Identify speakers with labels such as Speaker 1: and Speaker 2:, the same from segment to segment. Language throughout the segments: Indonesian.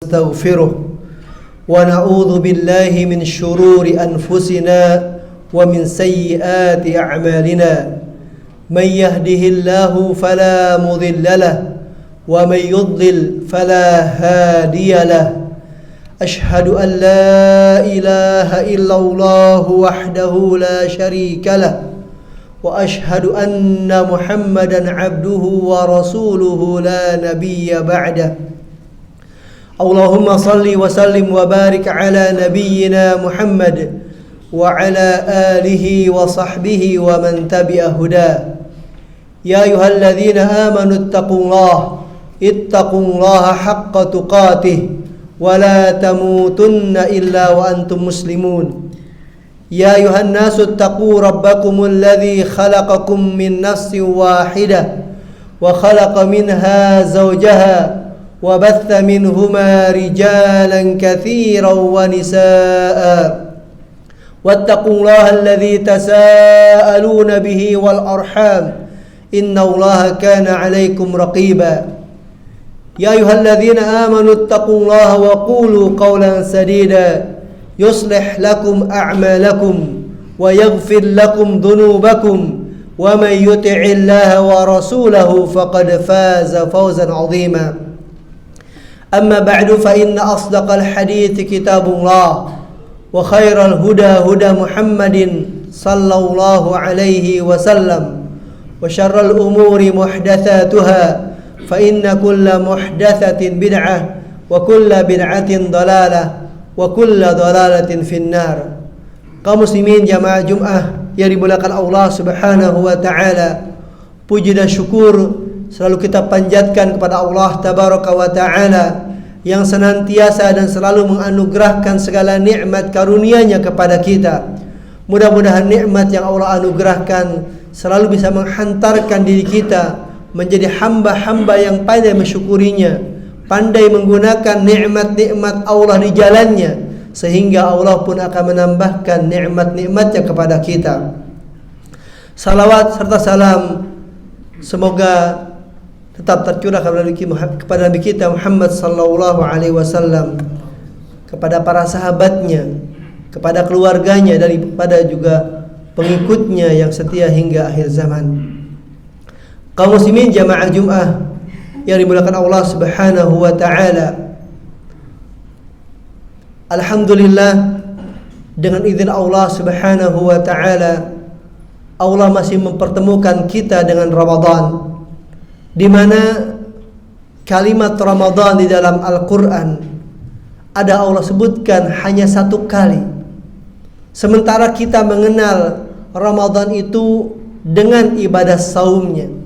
Speaker 1: ونستغفره ونعوذ بالله من شرور أنفسنا ومن سيئات أعمالنا من يهده الله فلا مضل له ومن يضلل فلا هادي له أشهد أن لا إله إلا الله وحده لا شريك له وأشهد أن محمدا عبده ورسوله لا نبي بعده اللهم صل وسلم وبارك على نبينا محمد وعلى آله وصحبه ومن تبع هداه يا أيها الذين آمنوا اتقوا الله حق تقاته ولا تموتن إلا وأنتم مسلمون يا أيها الناس اتقوا ربكم الذي خلقكم من نفس واحدة وخلق منها زوجها وبث منهما رجالا كثيرا ونساء واتقوا الله الذي تساءلون به والأرحام إن الله كان عليكم رقيبا يا أيها الذين آمنوا اتقوا الله وقولوا قولا سديدا يصلح لكم أعمالكم ويغفر لكم ذنوبكم ومن يطع الله ورسوله فقد فاز فوزا عظيما أما بعد فإن أصدق الحديث كتاب الله وخير الهدى هدى محمد صلى الله عليه وسلم وشر الأمور محدثاتها فإن كل محدثة بدعة وكل بدعة ضلالة وكل ضلالة في النار. Kaum muslimin jamaah Jumat yang dimuliakan Allah Subhanahu wa taala, puji dan syukur selalu kita panjatkan kepada Allah Tabaraka wa taala yang senantiasa dan selalu menganugerahkan segala nikmat karunia-Nya kepada kita. Mudah-mudahan nikmat yang Allah anugerahkan selalu bisa menghantarkan diri kita menjadi hamba-hamba yang pandai mensyukurinya, pandai menggunakan nikmat-nikmat Allah di jalannya, sehingga Allah pun akan menambahkan nikmat-nikmatnya kepada kita. Salawat serta salam semoga tetap tercurah kepada Nabi kita Muhammad sallallahu alaihi wasallam, kepada para sahabatnya, kepada keluarganya, daripada juga pengikutnya yang setia hingga akhir zaman. Kaum muslimin jamaah Jumat yang dimuliakan Allah Subhanahu wa taala, alhamdulillah dengan izin Allah Subhanahu wa taala Allah masih mempertemukan kita dengan Ramadan, di mana kalimat Ramadan di dalam Al-Qur'an ada Allah sebutkan hanya satu kali, sementara kita mengenal Ramadan itu dengan ibadah saumnya.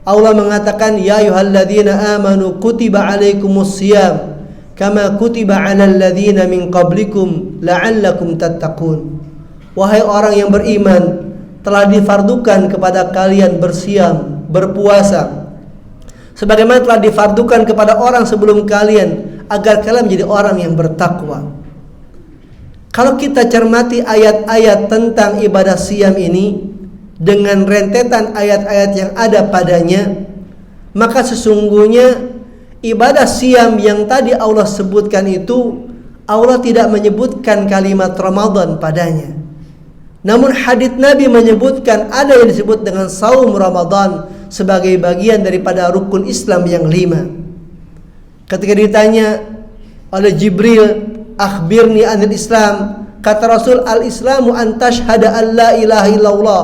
Speaker 1: Allah mengatakan, ya ayyuhalladzina amanu kutiba alaikumus shiyam kama kutiba alal ladzina min qablikum la'allakum tattaqun. Wahai orang yang beriman, telah difardukan kepada kalian bersiam, berpuasa sebagaimana telah difardukan kepada orang sebelum kalian, agar kalian menjadi orang yang bertakwa. Kalau kita cermati ayat-ayat tentang ibadah siam ini dengan rentetan ayat-ayat yang ada padanya, maka sesungguhnya ibadah siam yang tadi Allah sebutkan itu, Allah tidak menyebutkan kalimat Ramadan padanya. Namun hadits Nabi menyebutkan ada yang disebut dengan saum Ramadan sebagai bagian daripada rukun Islam yang 5. Ketika ditanya oleh Jibril, akhbirni anil Islam, kata Rasul, al-Islamu an tashhada an la ilaha illallah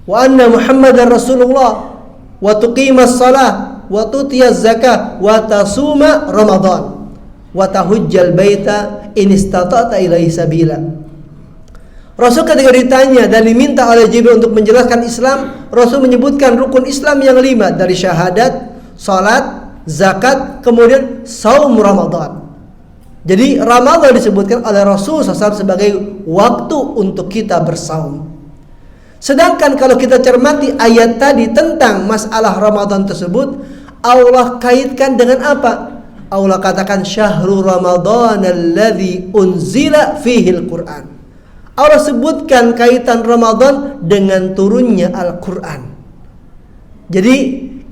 Speaker 1: wa anna Muhammadar Rasulullah wa tuqimas salah wa tutiyaz zakah wa tasuma Ramadan wa tahujjal baita in istata'ta ilaihi sabila. Rasul ketika ditanya dan diminta oleh Jibril untuk menjelaskan Islam, Rasul menyebutkan rukun Islam yang 5, dari syahadat, salat, zakat, kemudian saum Ramadan. Jadi Ramadan disebutkan oleh Rasul SAW sebagai waktu untuk kita bersaum. Sedangkan kalau kita cermati ayat tadi tentang masalah Ramadan tersebut, Allah kaitkan dengan apa? Allah katakan syahrul Ramadan alladzi unzila fihil Qur'an. Allah sebutkan kaitan Ramadan dengan turunnya Al-Qur'an. Jadi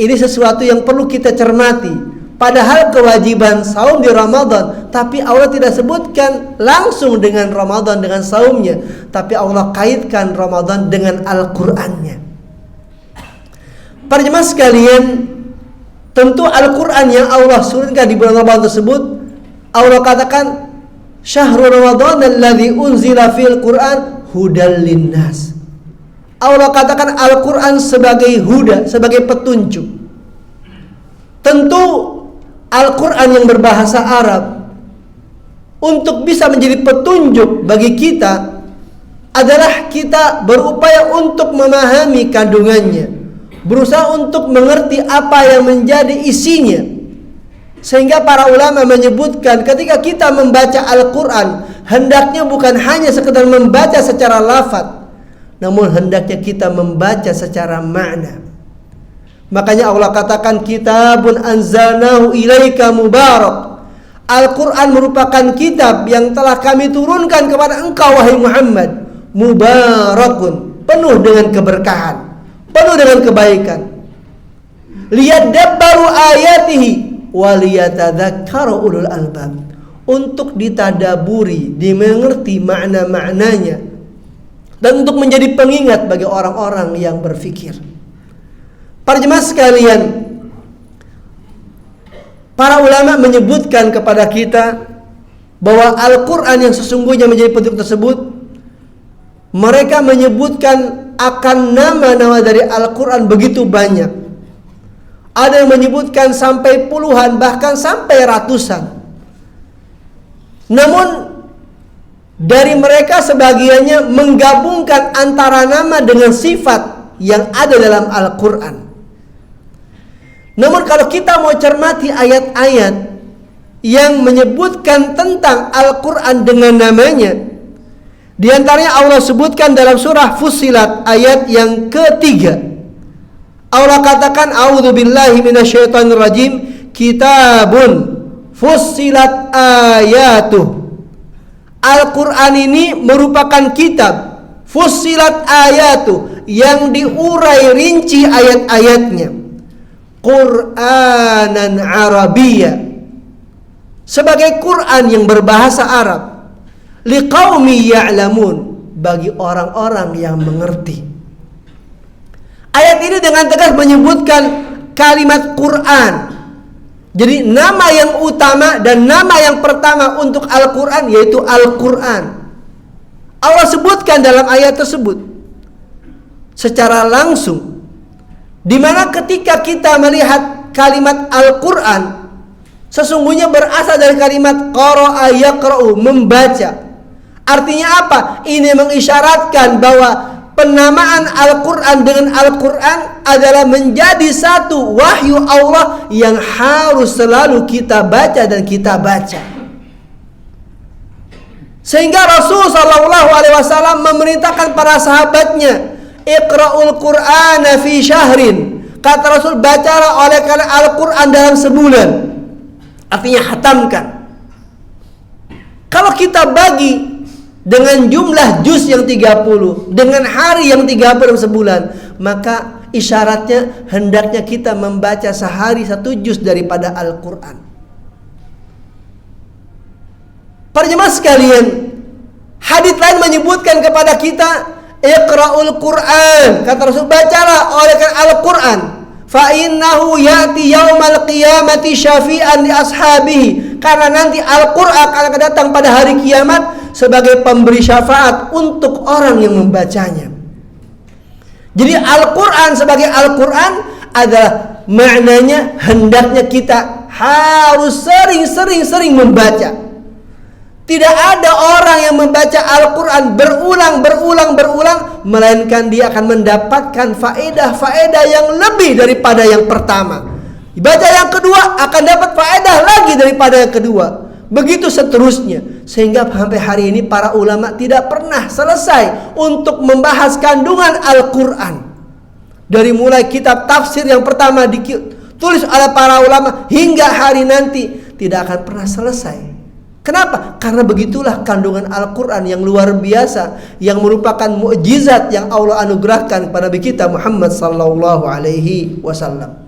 Speaker 1: ini sesuatu yang perlu kita cermati Padahal kewajiban saum di Ramadan, tapi Allah tidak sebutkan langsung dengan Ramadan, dengan saumnya, tapi Allah kaitkan Ramadan dengan Al-Qur'annya. Para jemaah sekalian, tentu Al-Qur'an yang Allah turunkan di bulan Ramadan tersebut, Allah katakan Syahrul Ramadan alladzi unzila fil Qur'an hudal linnas. Allah katakan Al-Qur'an sebagai huda, sebagai petunjuk. Tentu Al-Quran yang berbahasa Arab untuk bisa menjadi petunjuk bagi kita adalah kita berupaya untuk memahami kandungannya, berusaha untuk mengerti apa yang menjadi isinya. Sehingga para ulama menyebutkan ketika kita membaca Al-Quran, hendaknya bukan hanya sekedar membaca secara lafaz, namun hendaknya kita membaca secara makna. Makanya Allah katakan kitabun anzalnahu ilaika mubarak. Al-Quran merupakan kitab yang telah kami turunkan kepada engkau wahai Muhammad. Mubarakun, penuh dengan keberkahan, penuh dengan kebaikan. Liyadabbaru ayatihi waliyatadzakkaru ulul albab. Untuk ditadaburi, dimengerti makna-maknanya, dan untuk menjadi pengingat bagi orang-orang yang berfikir. Para jemaah sekalian, para ulama menyebutkan kepada kita bahwa Al-Quran yang sesungguhnya menjadi petunjuk tersebut, mereka menyebutkan akan nama-nama dari Al-Quran begitu banyak. Ada yang menyebutkan sampai puluhan, bahkan sampai ratusan. Namun dari mereka sebagiannya menggabungkan antara nama dengan sifat yang ada dalam Al-Quran. Namun kalau kita mau cermati ayat-ayat yang menyebutkan tentang Al-Quran dengan namanya, di antaranya Allah sebutkan dalam surah Fussilat ayat yang ketiga. Allah katakan, a'udzubillahi minasyaitonirrajim, kitabun fussilat ayatuh. Al-Quran ini merupakan kitab fussilat ayatuh, yang diurai rinci ayat-ayatnya, Qur'anan Arabiyya, sebagai Quran yang berbahasa Arab, liqaumi ya'lamun, bagi orang-orang yang mengerti. Ayat ini dengan tegas menyebutkan kalimat Quran. Jadi nama yang utama dan nama yang pertama untuk Al-Quran yaitu Al-Quran. Allah sebutkan dalam ayat tersebut secara langsung, di mana ketika kita melihat kalimat Al-Quran, sesungguhnya berasal dari kalimat qara'a yaqra'u, membaca. Artinya apa? Ini mengisyaratkan bahwa penamaan Al-Quran dengan Al-Quran adalah menjadi satu wahyu Allah yang harus selalu kita baca dan kita baca. Sehingga Rasul SAW memerintahkan para sahabatnya, Iqra'ul Qur'ana fi syahrin. Kata Rasul, bacalah oleh kalian Al-Quran dalam sebulan. Artinya hatamkan. Kalau kita bagi dengan jumlah juz yang 30, dengan hari yang 30 dalam sebulan, maka isyaratnya hendaknya kita membaca sehari 1 juz daripada Al-Quran. Para jemaah sekalian, hadits lain menyebutkan kepada kita, Iqra'ul Qur'an. Kata Rasul, bacalah oleh Al-Quran. Fa innahu ya'ti yaumal qiyamati syafi'an li ashabihi. Karena nanti Al-Quran akan datang pada hari kiamat sebagai pemberi syafaat untuk orang yang membacanya. Jadi Al-Quran sebagai Al-Quran adalah maknanya hendaknya kita harus sering-sering membaca. Tidak ada orang yang membaca Al-Quran berulang, melainkan dia akan mendapatkan faedah-faedah yang lebih daripada yang pertama. Dibaca yang kedua akan dapat faedah lagi daripada yang kedua. Begitu seterusnya. Sehingga sampai hari ini para ulama tidak pernah selesai untuk membahas kandungan Al-Quran. Dari mulai kitab tafsir yang pertama ditulis oleh para ulama hingga hari nanti tidak akan pernah selesai. Kenapa? Karena begitulah kandungan Al-Quran yang luar biasa, yang merupakan mukjizat yang Allah anugerahkan kepada Nabi kita Muhammad sallallahu alaihi wasallam.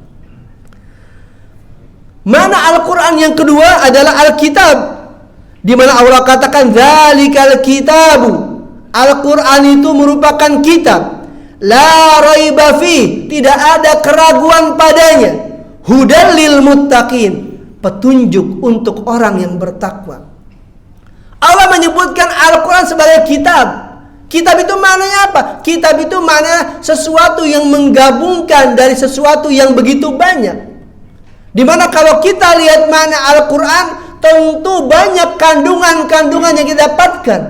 Speaker 1: Mana Al-Quran yang kedua adalah Alkitab, di mana Allah katakan dzalikal kitabu. Al-Quran itu merupakan kitab, la raiba fi, tidak ada keraguan padanya, hudal lil muttaqin, petunjuk untuk orang yang bertakwa. Allah menyebutkan Al-Quran sebagai kitab. Kitab itu maknanya apa? Kitab itu maknanya sesuatu yang menggabungkan dari sesuatu yang begitu banyak. Dimana kalau kita lihat makna Al-Quran, tentu banyak kandungan-kandungan yang kita dapatkan.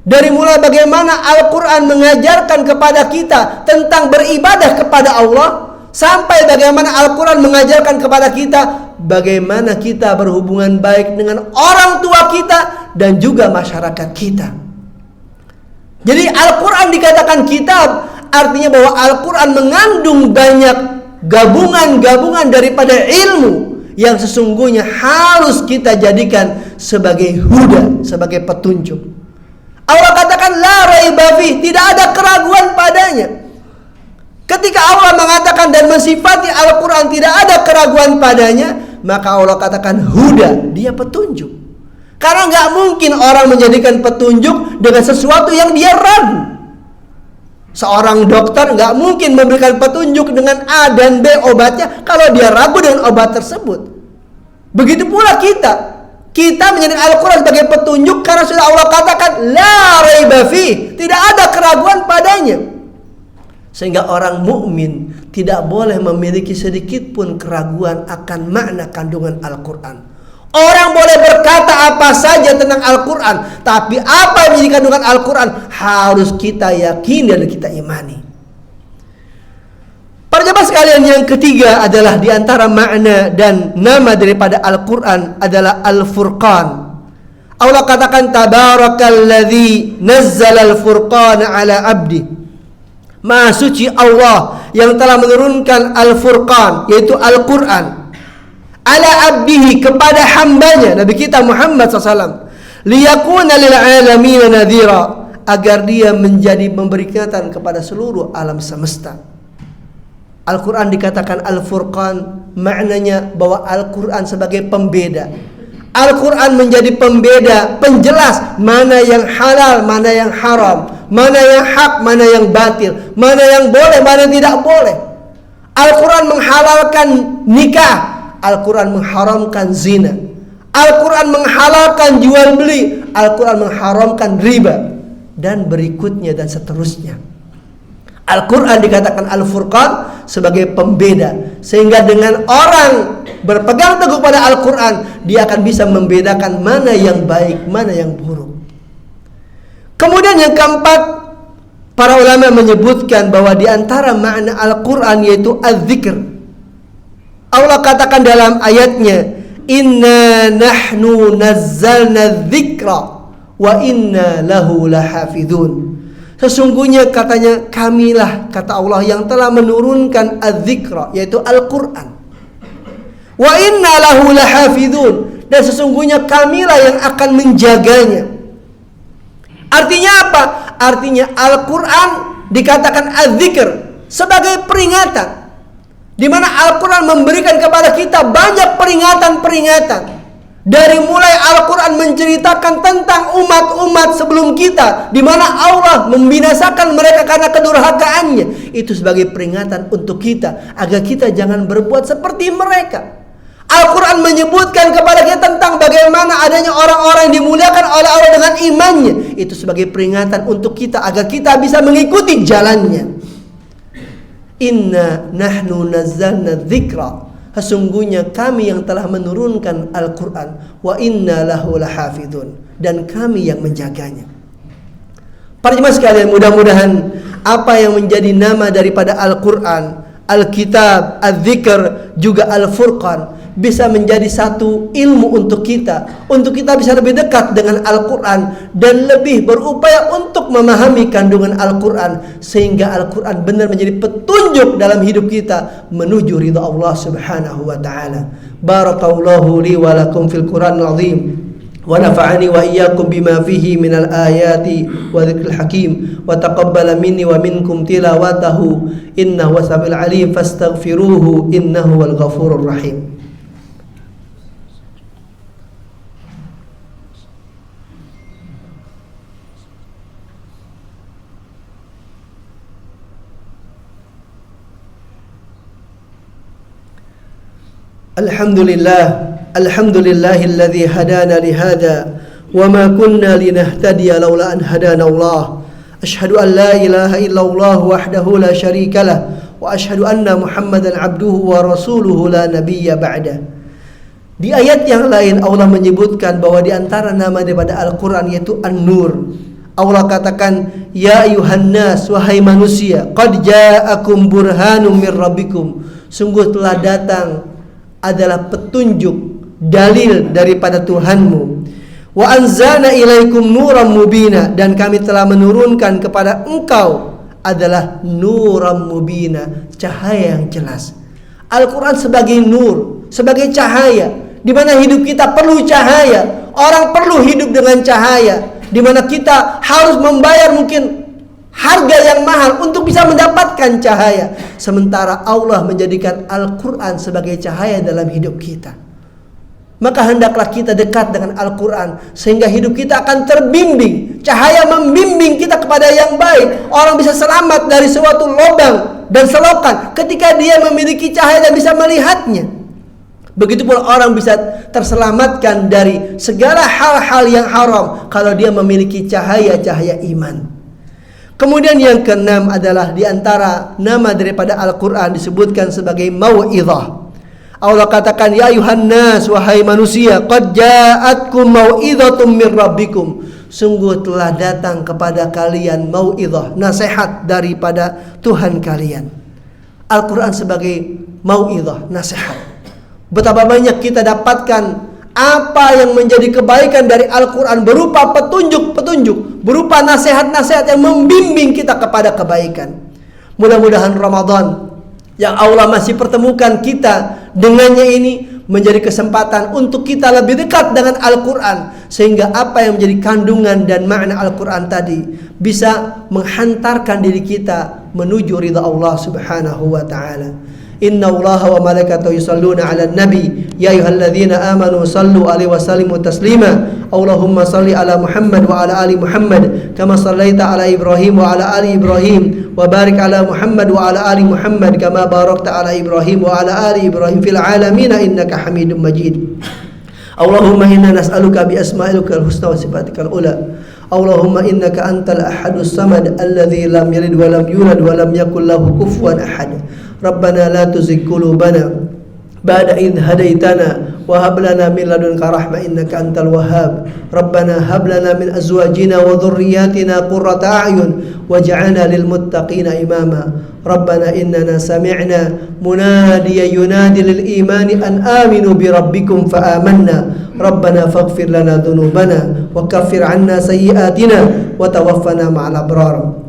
Speaker 1: Dari mulai bagaimana Al-Quran mengajarkan kepada kita tentang beribadah kepada Allah, sampai bagaimana Al-Quran mengajarkan kepada kita bagaimana kita berhubungan baik dengan orang tua kita dan juga masyarakat kita. Jadi Al-Quran dikatakan kitab, artinya bahwa Al-Quran mengandung banyak gabungan-gabungan daripada ilmu yang sesungguhnya harus kita jadikan sebagai huda, sebagai petunjuk. Allah katakan la raiba fi, tidak ada keraguan padanya. Ketika Allah mengatakan dan mensifati Al-Quran tidak ada keraguan padanya, maka Allah katakan huda, dia petunjuk. Karena nggak mungkin orang menjadikan petunjuk dengan sesuatu yang dia ragu. Seorang dokter nggak mungkin memberikan petunjuk dengan A dan B obatnya kalau dia ragu dengan obat tersebut. Begitu pula kita menjadikan Al-Quran sebagai petunjuk karena sudah Allah katakan la raiba fi, tidak ada keraguan padanya. Sehingga orang mukmin tidak boleh memiliki sedikit pun keraguan akan makna kandungan Al-Quran. Orang boleh berkata apa saja tentang Al-Quran, tapi apa yang menjadi kandungan Al-Quran harus kita yakini dan kita imani. Para jemaah sekalian, yang ketiga adalah di antara makna dan nama daripada Al-Quran adalah Al-Furqan. Allah katakan tabarakalladzi nazzala al-furqana ala abdi. Maha suci Allah yang telah menurunkan Al-Furqan, yaitu Al-Quran, ala abdihi, kepada hambanya Nabi kita Muhammad SAW, liyakuna lil alamin nadhira, agar dia menjadi memberikan kepada seluruh alam semesta. Al-Quran dikatakan Al-Furqan, maknanya bahwa Al-Quran sebagai pembeda. Al-Quran menjadi pembeda, penjelas mana yang halal, mana yang haram, mana yang hak, mana yang batil, mana yang boleh, mana yang tidak boleh. Al-Quran menghalalkan nikah, Al-Quran mengharamkan zina, Al-Quran menghalalkan jual beli, Al-Quran mengharamkan riba, dan berikutnya dan seterusnya. Al-Quran dikatakan Al-Furqan sebagai pembeda, sehingga dengan orang berpegang teguh pada Al-Quran, dia akan bisa membedakan mana yang baik, mana yang buruk. Kemudian yang keempat, para ulama menyebutkan bahwa di antara makna Al-Quran yaitu az-zikr. Allah katakan dalam ayatnya, inna nahnu nazzalna dzikra wa inna lahu lahafizun. Sesungguhnya katanya kamilah, kata Allah, yang telah menurunkan az-zikra, yaitu Al-Quran. Wa inna lahu lahafizun, dan sesungguhnya kamilah yang akan menjaganya. Artinya apa? Artinya Al-Quran dikatakan az-zikr sebagai peringatan, di mana Al-Quran memberikan kepada kita banyak peringatan-peringatan. Dari mulai Al-Quran menceritakan tentang umat-umat sebelum kita, di mana Allah membinasakan mereka karena kedurhakaannya. Itu sebagai peringatan untuk kita, agar kita jangan berbuat seperti mereka. Al-Quran menyebutkan kepada kita tentang bagaimana adanya orang-orang yang dimuliakan oleh Allah dengan imannya. Itu sebagai peringatan untuk kita, agar kita bisa mengikuti jalannya. Inna nahnu nazzalna dzikra, sesungguhnya kami yang telah menurunkan Al-Quran, wa inna lahu lahafizun, dan kami yang menjaganya. Para jemaah sekalian, mudah-mudahan apa yang menjadi nama daripada Al-Quran, Al-Kitab, Az-Zikr, juga Al-Furqan, bisa menjadi satu ilmu untuk kita bisa lebih dekat dengan Al-Quran dan lebih berupaya untuk memahami kandungan Al-Quran, sehingga Al-Quran benar menjadi petunjuk dalam hidup kita menuju ridha Allah Subhanahu wa ta'ala. Barakallahu li wa lakum fil Quranil azim, wa nafa'ani wa iyyakum bima fihi minal ayati wa dzikril hakim, wa taqabbala minni wa minkum tilawatahu, innahu wasami'ul alim, fastaghfiruhu innahu wal ghafurur rahim. Alhamdulillahilladzi hadana lihada wa ma kunna linahtadiya laula an hadana Allah. Asyhadu an la ilaha illallah wahdahu la syarikalah wa asyhadu anna Muhammadan abduhu wa rasuluhu la nabiyya ba'da. Di ayat yang lain Allah menyebutkan bahwa di antara nama daripada Al-Qur'an yaitu An-Nur. Allah katakan, ya ayuhan nas, wahai manusia, qad ja'akum burhanum mir rabbikum. Sungguh telah datang adalah petunjuk, dalil daripada Tuhanmu. Wa anzalna ilaikum nuram mubina, dan kami telah menurunkan kepada engkau adalah nuram mubina, cahaya yang jelas. Al-Quran sebagai nur, sebagai cahaya, di mana hidup kita perlu cahaya. Orang perlu hidup dengan cahaya, di mana kita harus membayar mungkin harga yang mahal untuk bisa mendapatkan cahaya. Sementara Allah menjadikan Al-Quran sebagai cahaya dalam hidup kita. Maka hendaklah kita dekat dengan Al-Quran, sehingga hidup kita akan terbimbing. Cahaya membimbing kita kepada yang baik. Orang bisa selamat dari suatu lubang dan selokan ketika dia memiliki cahaya dan bisa melihatnya. Begitu pula orang bisa terselamatkan dari segala hal-hal yang haram kalau dia memiliki cahaya-cahaya iman. Kemudian yang keenam adalah di antara nama daripada Al-Quran disebutkan sebagai mau'izah. Allah katakan, ya ayuhan nas, wahai manusia, qad ja'atkum mau'idhatum mir rabbikum. Sungguh telah datang kepada kalian mau'izah, nasihat daripada Tuhan kalian. Al-Quran sebagai mau'izah, nasihat. Betapa banyak kita dapatkan apa yang menjadi kebaikan dari Al-Quran berupa petunjuk-petunjuk, berupa nasihat-nasihat yang membimbing kita kepada kebaikan. Mudah-mudahan Ramadan yang Allah masih pertemukan kita dengannya ini menjadi kesempatan untuk kita lebih dekat dengan Al-Quran, sehingga apa yang menjadi kandungan dan makna Al-Quran tadi bisa menghantarkan diri kita menuju ridha Allah subhanahu wa ta'ala. Inna Allaha wa malaikatahu yusalluna 'alan nabi ya ayyuhalladzina amanu sallu 'alaihi wa sallimu taslima. Allahumma salli ala Muhammad wa ala ali Muhammad kama sallaita ala Ibrahim wa ala ali Ibrahim wa barik ala Muhammad wa ala ali Muhammad kama barakta ala Ibrahim wa ala ali Ibrahim fil alamin innaka Hamidum Majid. Allahumma inna nas'aluka bi asma'ikal husna wa sifatikal ula. Allahumma innaka antal ahadus samad alladzi lam yalid wa lam yulad wa lam yakul lahu kufuwan ahad. Rabbana la tuzigh qulubana ba'da idh hadaitana wa hab lana min ladunka rahmah innaka antal wahhab. Rabbana hab lana min azwajina wa dhurriyyatina qurrata a'yun waj'alna lil muttaqina imama. Rabbana innana sami'na munadiyan yunadi lil imani an aminu bi rabbikum fa amanna. Rabbana faghfir lana dhunubana wa kaffir 'anna sayyi'atina wa tawaffana ma'al abrar.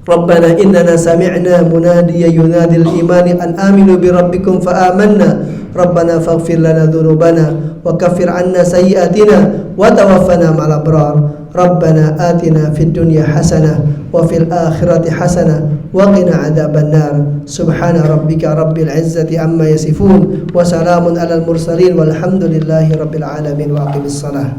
Speaker 1: Rabbana innana sami'na munadiyan yunadi lil imani an aminu bi rabbikum fa amanna. Rabbana faghfir lana dhunubana wa kaffir 'anna sayyi'atina wa tawaffana ma'al abrar. Rabbana atina fid dunya hasanah wa fil akhirati hasanah wa qina adzabannar. Subhana rabbika rabbil izzati amma yasifun wa salamun alal mursalin walhamdulillahi rabbil alamin wa aqimis salah.